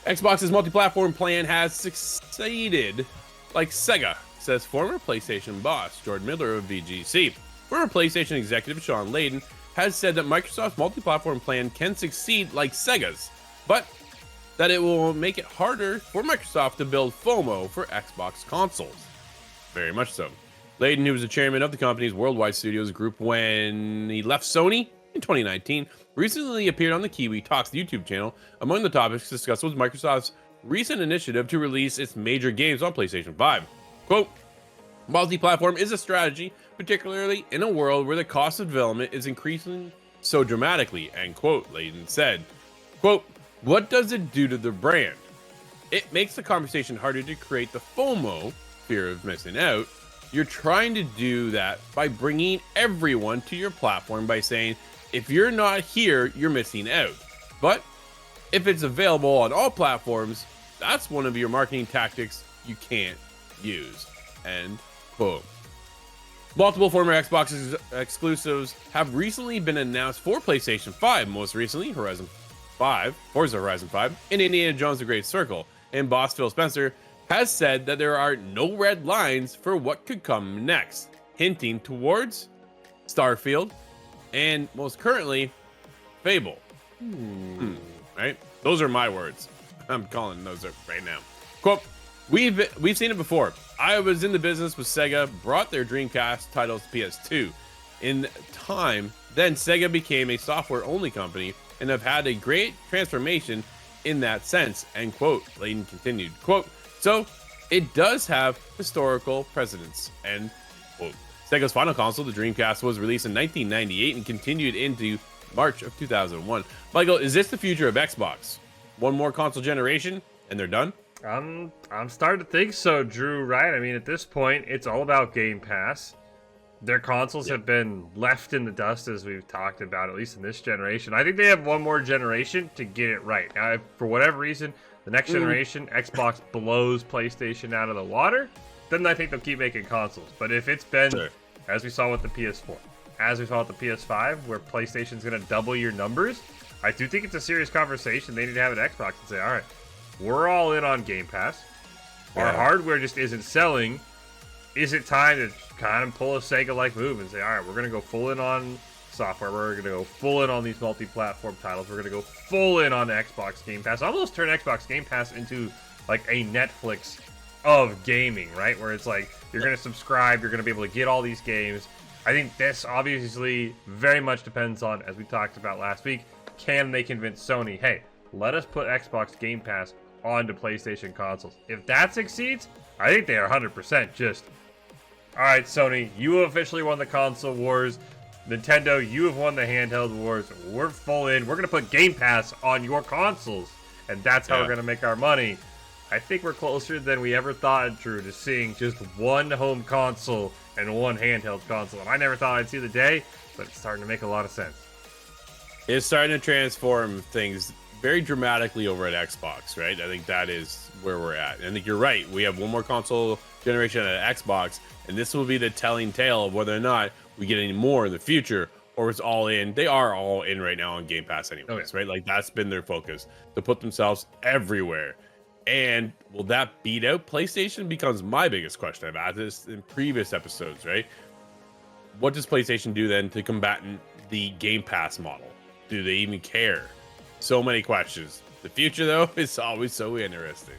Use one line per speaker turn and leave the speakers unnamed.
Xbox's multi-platform plan has succeeded like Sega, says former PlayStation boss Jordan Miller of VGC. Former PlayStation executive Shawn Layden has said that Microsoft's multi-platform plan can succeed like Sega's, but that it will make it harder for Microsoft to build FOMO for Xbox consoles. Very much so. Layden, who was the chairman of the company's worldwide studios group when he left Sony in 2019, recently appeared on the Kiwi Talks YouTube channel. Among the topics discussed was Microsoft's recent initiative to release its major games on PlayStation 5. Quote, multi-platform is a strategy, particularly in a world where the cost of development is increasing so dramatically, end quote, Layden said. Quote, what does it do to the brand? It makes the conversation harder to create the FOMO, fear of missing out. You're trying to do that by bringing everyone to your platform by saying, if you're not here, you're missing out. But if it's available on all platforms, that's one of your marketing tactics you can't use. End quote. Multiple former Xbox exclusives have recently been announced for PlayStation 5, most recently Forza Horizon 5, and Indiana Jones The Great Circle. And boss Phil Spencer has said that there are no red lines for what could come next, hinting towards Starfield and most currently Fable. Right? Those are my words. I'm calling those up right now. Quote, we've seen it before. I was in the business with Sega, brought their Dreamcast titles to PS2. In time, then Sega became a software-only company and have had a great transformation in that sense, end quote. Layden continued, quote, so it does have historical precedence, end quote. Sega's final console, the Dreamcast, was released in 1998 and continued into March of 2001. Michael, is this the future of Xbox? One more console generation and they're done?
I'm starting to think so, Drew, right? I mean, at this point, it's all about Game Pass. Their consoles have been left in the dust, as we've talked about, at least in this generation. I think they have one more generation to get it right. Now, if for whatever reason, the next generation, Xbox blows PlayStation out of the water, then I think they'll keep making consoles. But if it's been, as we saw with the PS4, as we saw with the PS5, where PlayStation's going to double your numbers, I do think it's a serious conversation. They need to have an Xbox and say, all right, we're all in on Game Pass. Our hardware just isn't selling. Is it time to kind of pull a Sega-like move and say, all right, we're going to go full in on software. We're going to go full in on these multi-platform titles. We're going to go full in on Xbox Game Pass. Almost turn Xbox Game Pass into like a Netflix of gaming, right? Where it's like you're going to subscribe, you're going to be able to get all these games. I think this obviously very much depends on, as we talked about last week, can they convince Sony, hey, let us put Xbox Game Pass onto PlayStation consoles. If that succeeds, I think they are 100% just, all right, Sony, you have officially won the console wars. Nintendo, you have won the handheld wars. We're full in. We're going to put Game Pass on your consoles, and that's how we're going to make our money. I think we're closer than we ever thought, Drew, to seeing just one home console and one handheld console. And I never thought I'd see the day, but it's starting to make a lot of sense.
It's starting to transform things very dramatically over at Xbox, right? I think that is where we're at. And I think you're right. We have one more console generation at Xbox, and this will be the telling tale of whether or not we get any more in the future, or it's all in. They are all in right now on Game Pass anyways, right? Like that's been their focus, to put themselves everywhere. And will that beat out PlayStation? Becomes my biggest question. I've asked this in previous episodes, right? What does PlayStation do then to combat the Game Pass model? Do they even care? So many questions. The future, though, is always so interesting.